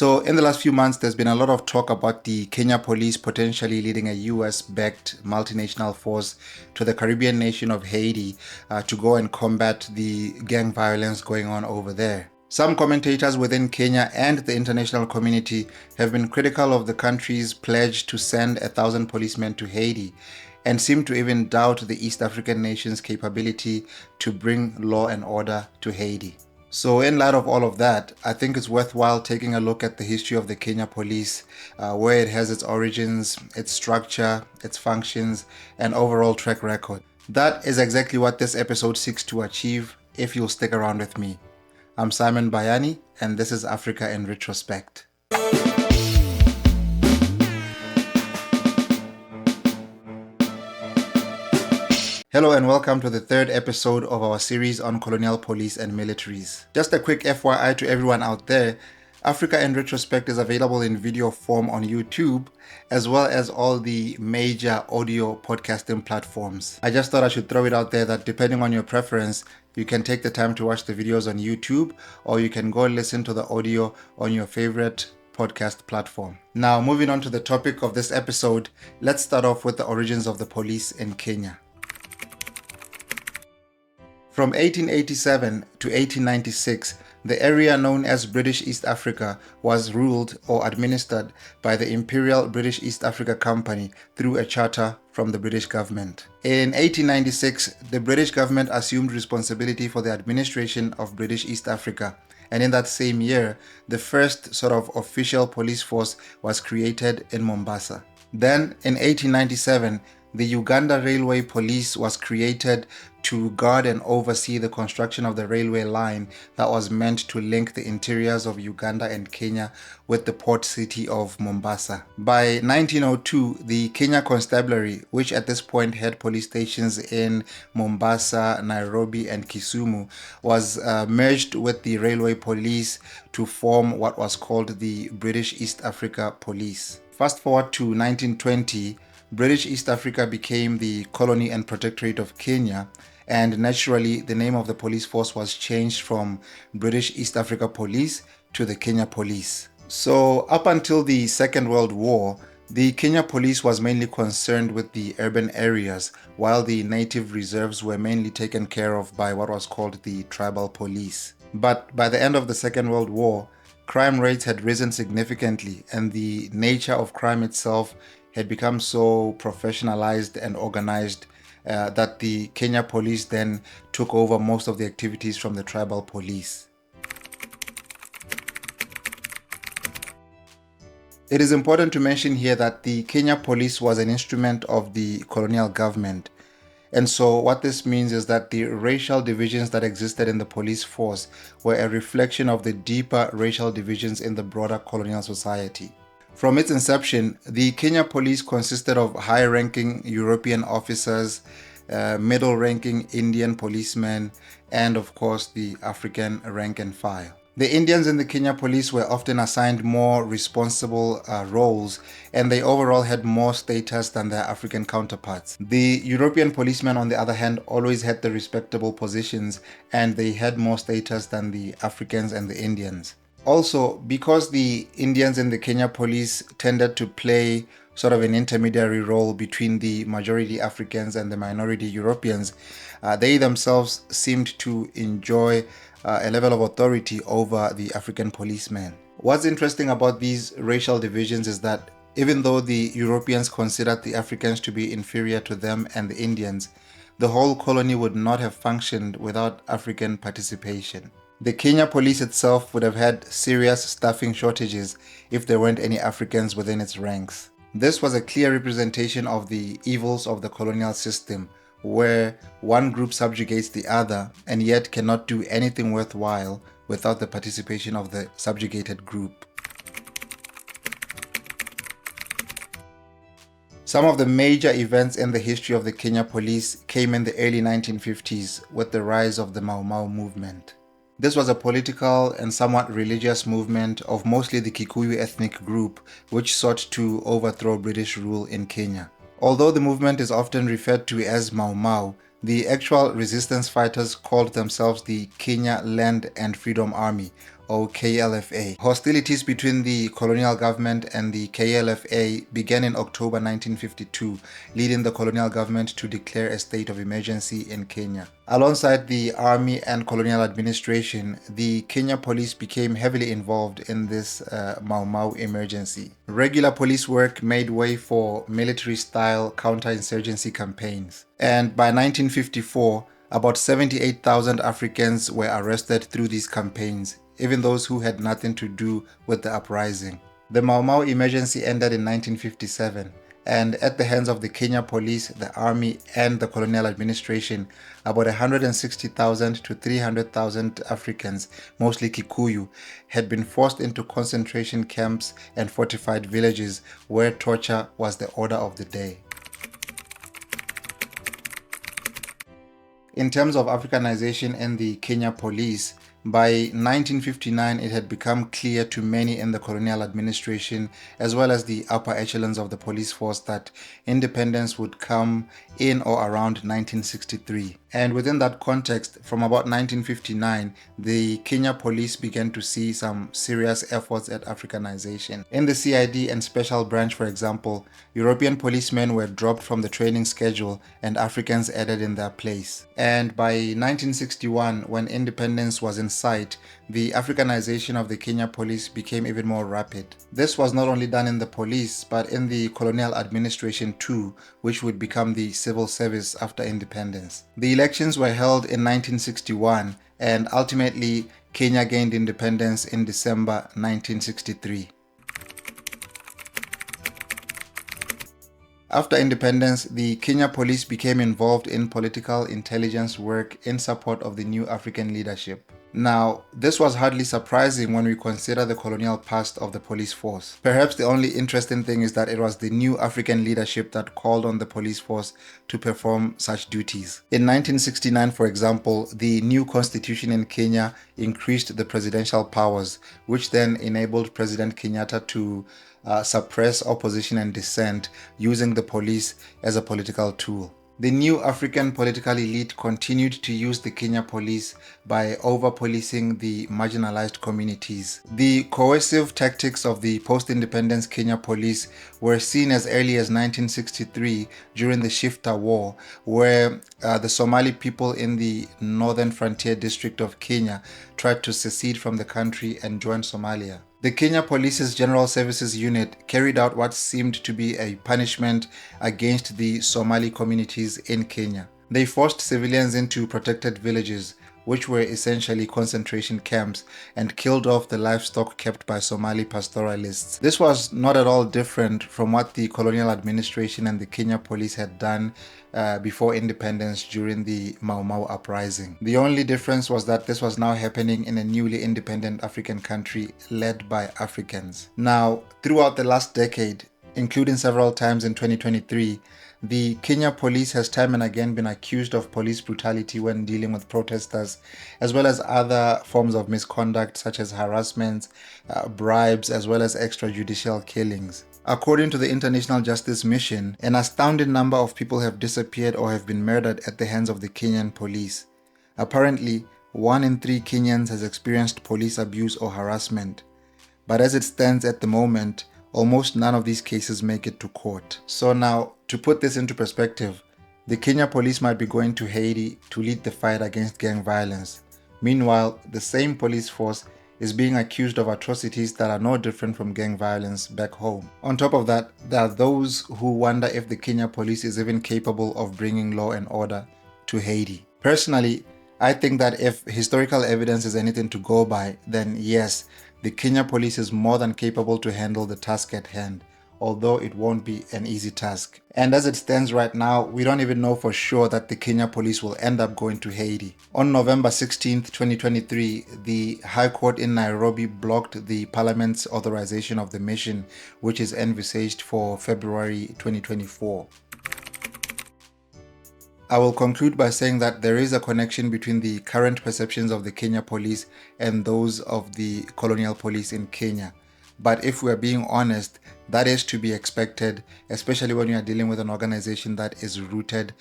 So in the last few months, there's been a lot of talk about the Kenya police potentially leading a US-backed multinational force to the Caribbean nation of Haiti to go and combat the gang violence going on over there. Some commentators within Kenya and the international community have been critical of the country's pledge to send 1,000 policemen to Haiti and seem to even doubt the East African nation's capability to bring law and order to Haiti. So in light of all of that, I think it's worthwhile taking a look at the history of the Kenya police, where it has its origins, its structure, its functions, and overall track record. That is exactly what this episode seeks to achieve, if you'll stick around with me. I'm Simon Bayani, and this is Africa in Retrospect. Hello and welcome to the third episode of our series on colonial police and militaries. Just a quick FYI to everyone out there, Africa in Retrospect is available in video form on YouTube, as well as all the major audio podcasting platforms. I just thought I should throw it out there that depending on your preference, you can take the time to watch the videos on YouTube, or you can go listen to the audio on your favorite podcast platform. Now, moving on to the topic of this episode, let's start off with the origins of the police in Kenya. From 1887 to 1896, the area known as British East Africa was ruled or administered by the Imperial British East Africa Company through a charter from the British government. In 1896, the British government assumed responsibility for the administration of British East Africa, and in that same year, the first sort of official police force was created in Mombasa. Then, in 1897, the Uganda Railway Police was created to guard and oversee the construction of the railway line that was meant to link the interiors of Uganda and Kenya with the port city of Mombasa. By 1902, the Kenya Constabulary, which at this point had police stations in Mombasa, Nairobi, and Kisumu, was merged with the Railway Police to form what was called the British East Africa Police. Fast forward to 1920, British East Africa became the colony and protectorate of Kenya, and naturally the name of the police force was changed from British East Africa Police to the Kenya Police. So up until the Second World War, the Kenya Police was mainly concerned with the urban areas, while the native reserves were mainly taken care of by what was called the tribal police. But by the end of the Second World War, crime rates had risen significantly, and the nature of crime itself had become so professionalized and organized that the Kenya police then took over most of the activities from the tribal police. It is important to mention here that the Kenya police was an instrument of the colonial government. And so what this means is that the racial divisions that existed in the police force were a reflection of the deeper racial divisions in the broader colonial society. From its inception, the Kenya police consisted of high-ranking European officers, middle-ranking Indian policemen, and of course the African rank and file. The Indians in the Kenya police were often assigned more responsible roles, and they overall had more status than their African counterparts. The European policemen, on the other hand, always had the respectable positions, and they had more status than the Africans and the Indians. Also, because the Indians in the Kenya police tended to play sort of an intermediary role between the majority Africans and the minority Europeans, they themselves seemed to enjoy a level of authority over the African policemen. What's interesting about these racial divisions is that even though the Europeans considered the Africans to be inferior to them and the Indians, the whole colony would not have functioned without African participation. The Kenya police itself would have had serious staffing shortages if there weren't any Africans within its ranks. This was a clear representation of the evils of the colonial system, where one group subjugates the other and yet cannot do anything worthwhile without the participation of the subjugated group. Some of the major events in the history of the Kenya police came in the early 1950s with the rise of the Mau Mau movement. This was a political and somewhat religious movement of mostly the Kikuyu ethnic group, which sought to overthrow British rule in Kenya. Although the movement is often referred to as Mau Mau, the actual resistance fighters called themselves the Kenya Land and Freedom Army, or KLFA. Hostilities between the colonial government and the KLFA began in October 1952, leading the colonial government to declare a state of emergency in Kenya. Alongside the army and colonial administration, the Kenya police became heavily involved in this Mau Mau emergency. Regular police work made way for military-style counterinsurgency campaigns. And by 1954, about 78,000 Africans were arrested through these campaigns, even those who had nothing to do with the uprising. The Mau Mau emergency ended in 1957, and at the hands of the Kenya police, the army, and the colonial administration, about 160,000 to 300,000 Africans, mostly Kikuyu, had been forced into concentration camps and fortified villages where torture was the order of the day. In terms of Africanization in the Kenya police, by 1959 it had become clear to many in the colonial administration as well as the upper echelons of the police force that independence would come in or around 1963. And within that context, from about 1959, the Kenya police began to see some serious efforts at Africanization. In the CID and Special Branch, for example, European policemen were dropped from the training schedule and Africans added in their place. And by 1961, when independence was in sight, the Africanization of the Kenya police became even more rapid. This was not only done in the police, but in the colonial administration too, which would become the civil service after independence. The elections were held in 1961, and ultimately Kenya gained independence in December 1963. After independence, the Kenya police became involved in political intelligence work in support of the new African leadership. Now, this was hardly surprising when we consider the colonial past of the police force. Perhaps the only interesting thing is that it was the new African leadership that called on the police force to perform such duties. In 1969, for example, the new constitution in Kenya increased the presidential powers, which then enabled President Kenyatta to suppress opposition and dissent using the police as a political tool. The new African political elite continued to use the Kenya police by over-policing the marginalized communities. The coercive tactics of the post-independence Kenya police were seen as early as 1963 during the Shifta War, where the Somali people in the northern frontier district of Kenya tried to secede from the country and join Somalia. The Kenya Police's General Services Unit carried out what seemed to be a punishment against the Somali communities in Kenya. They forced civilians into protected villages, which were essentially concentration camps, and killed off the livestock kept by Somali pastoralists. This was not at all different from what the colonial administration and the Kenya police had done before independence during the Mau Mau uprising. The only difference was that this was now happening in a newly independent African country led by Africans. Now, throughout the last decade, including several times in 2023, the Kenya police has time and again been accused of police brutality when dealing with protesters, as well as other forms of misconduct such as harassment, bribes, as well as extrajudicial killings. According to the International Justice Mission, an astounding number of people have disappeared or have been murdered at the hands of the Kenyan police. Apparently, 1 in 3 Kenyans has experienced police abuse or harassment. But as it stands at the moment, almost none of these cases make it to court. So now, to put this into perspective, the Kenya police might be going to Haiti to lead the fight against gang violence. Meanwhile, the same police force is being accused of atrocities that are no different from gang violence back home. On top of that, there are those who wonder if the Kenya police is even capable of bringing law and order to Haiti. Personally, I think that if historical evidence is anything to go by, then yes, the Kenya police is more than capable to handle the task at hand, although it won't be an easy task. And as it stands right now, we don't even know for sure that the Kenya police will end up going to Haiti. On November 16th, 2023, the High Court in Nairobi blocked the Parliament's authorization of the mission, which is envisaged for February 2024. I will conclude by saying that there is a connection between the current perceptions of the Kenya police and those of the colonial police in Kenya. But if we're being honest, that is to be expected, especially when you are dealing with an organization that is rooted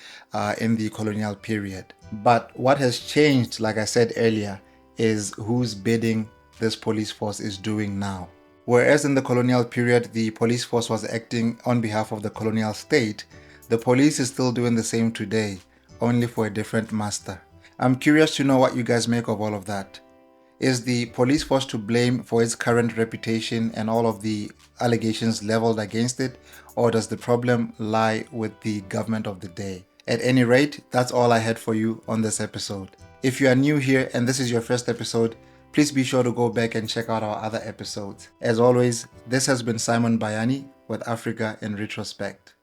in the colonial period. But what has changed, like I said earlier, is who's bidding this police force is doing now. Whereas in the colonial period, the police force was acting on behalf of the colonial state, the police is still doing the same today, only for a different master. I'm curious to know what you guys make of all of that. Is the police force to blame for its current reputation and all of the allegations leveled against it, or does the problem lie with the government of the day? At any rate, that's all I had for you on this episode. If you are new here and this is your first episode, please be sure to go back and check out our other episodes. As always, this has been Simon Bayani with Africa in Retrospect.